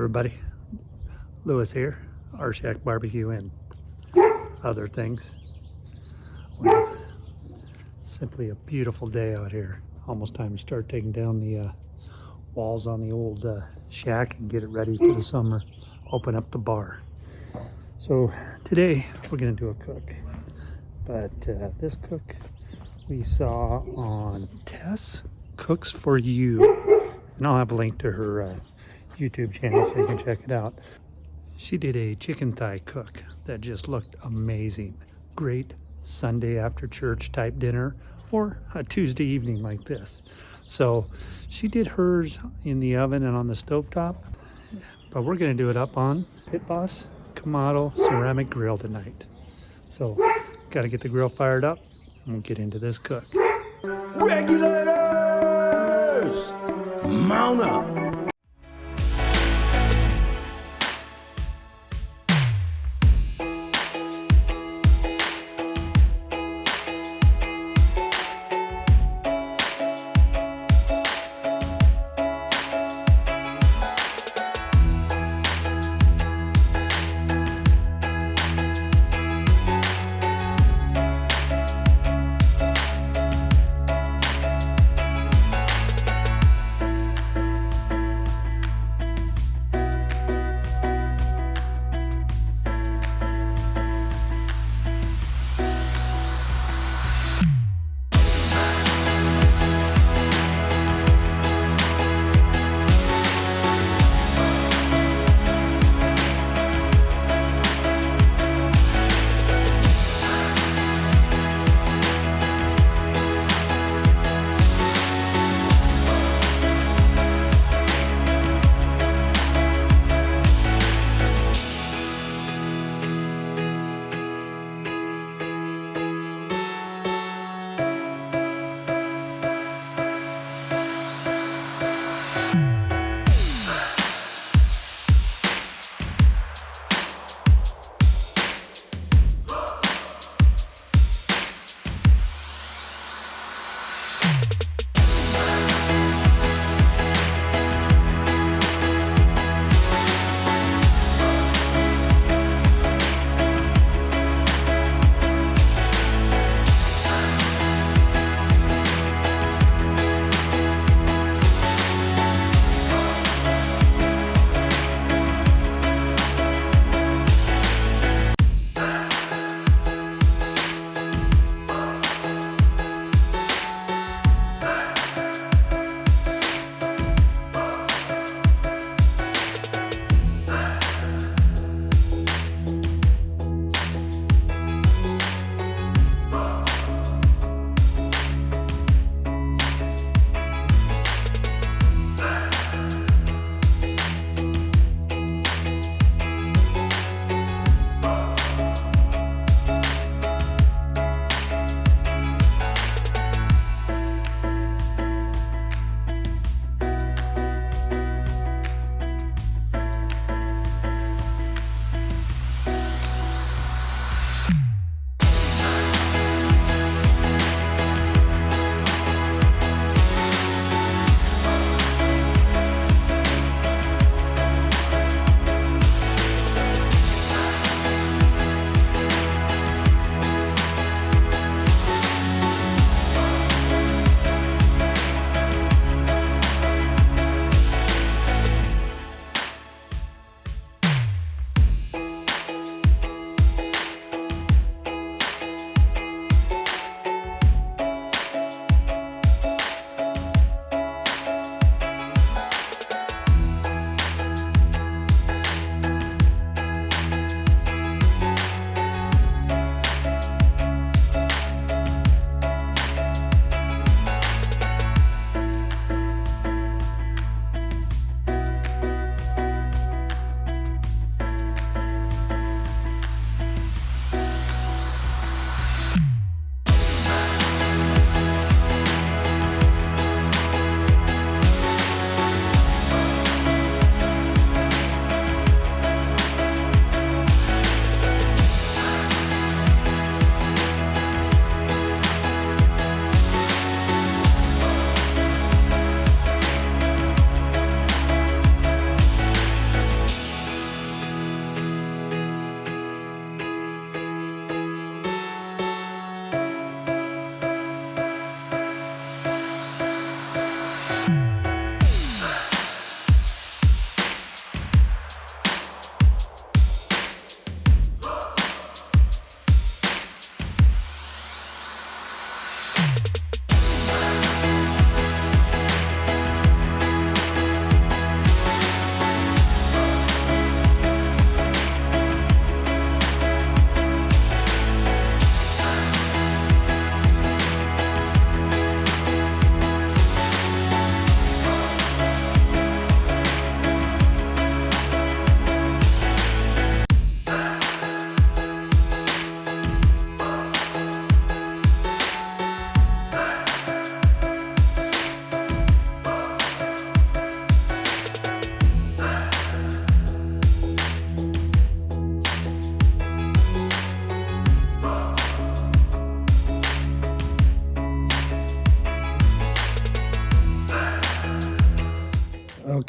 everybody, Lewis here, Rshackbbq and other things. Well, simply a beautiful day out here. Almost time to start taking down the walls on the old shack and get it ready for the summer. Open up the bar. So today we're gonna do a cook, but this cook we saw on Tess Cooks for You, and I'll have a link to her YouTube channel so you can check it out. She did a chicken thigh cook that just looked amazing. Great Sunday after church type dinner or a Tuesday evening like this. So she did hers in the oven and on the stovetop, but we're gonna do it up on Pit Boss Kamado ceramic grill tonight. So gotta get the grill fired up and we'll get into this cook. Regulators, mount up.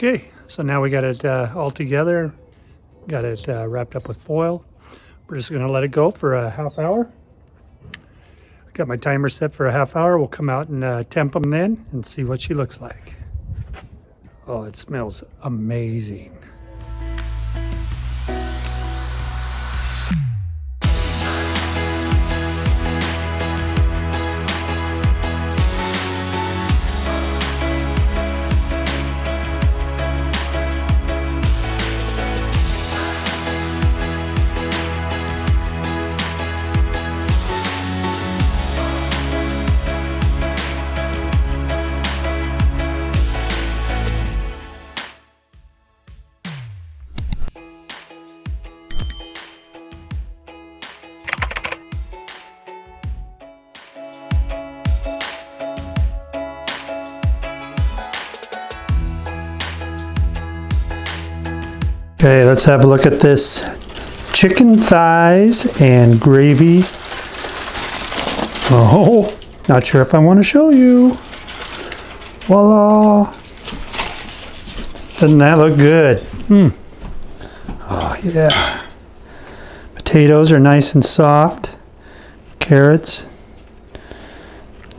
Okay, so now we got it all together. Got it wrapped up with foil. We're just gonna let it go for a half hour. Got my timer set for a half hour. We'll come out and temp them then and see what she looks like. Oh, it smells amazing. Okay, let's have a look at this chicken thighs and gravy. Oh, not sure if I want to show you. Voila. Doesn't that look good? Oh, yeah. Potatoes are nice and soft. Carrots,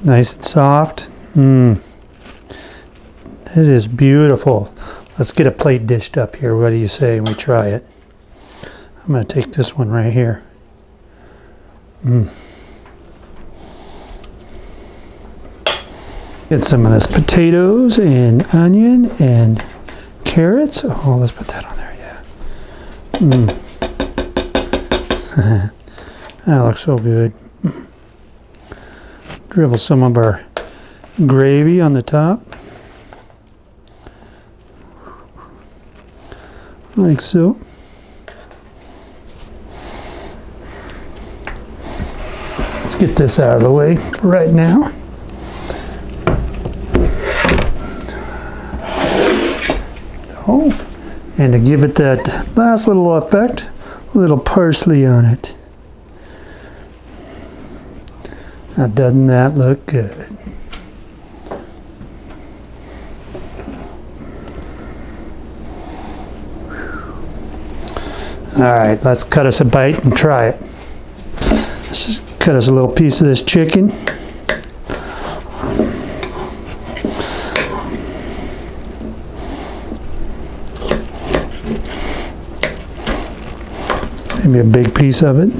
nice and soft. It is beautiful. Let's get a plate dished up here. What do you say we try it? I'm going to take this one right here. Get some of this potatoes and onion and carrots. Oh, let's put that on there, yeah. That looks so good. Dribble some of our gravy on the top. Like so. Let's get this out of the way for right now. Oh, and to give it that last little effect, a little parsley on it. Now, doesn't that look good? All right, let's cut us a bite and try it. Let's just cut us a little piece of this chicken. Maybe a big piece of it.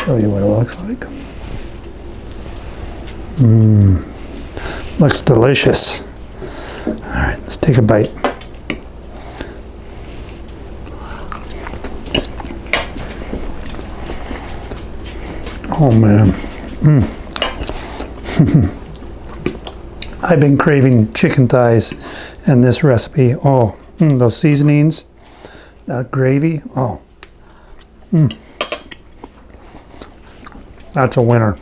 Show you what it looks like. Looks delicious. All right, let's take a bite. Oh man, I've been craving chicken thighs and this recipe. Oh, those seasonings, that gravy. Oh, that's a winner.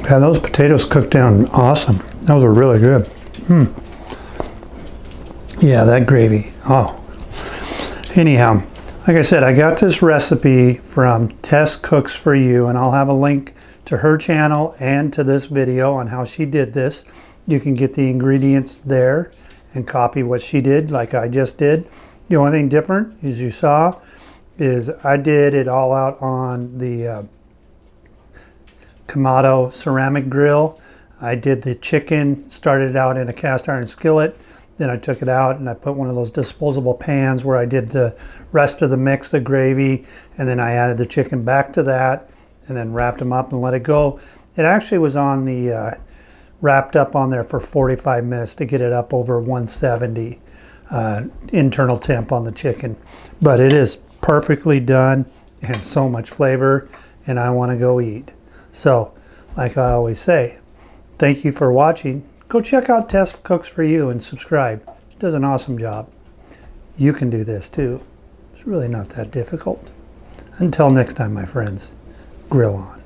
Yeah, those potatoes cooked down awesome. Those are really good. Yeah, that gravy. Oh. Anyhow, like I said, I got this recipe from Tess Cooks For You, and I'll have a link to her channel and to this video on how she did this. You can get the ingredients there and copy what she did like I just did. The only thing different, as you saw, is I did it all out on the Kamado ceramic grill. I did the chicken, started out in a cast iron skillet, then I took it out and I put one of those disposable pans where I did the rest of the mix, the gravy, and then I added the chicken back to that and then wrapped them up and let it go. It actually was on the, wrapped up on there for 45 minutes to get it up over 170 internal temp on the chicken. But it is perfectly done and so much flavor, and I want to go eat. So, like I always say, thank you for watching. Go check out Tess Cooks For You and subscribe. She does an awesome job. You can do this too. It's really not that difficult. Until next time, my friends, grill on.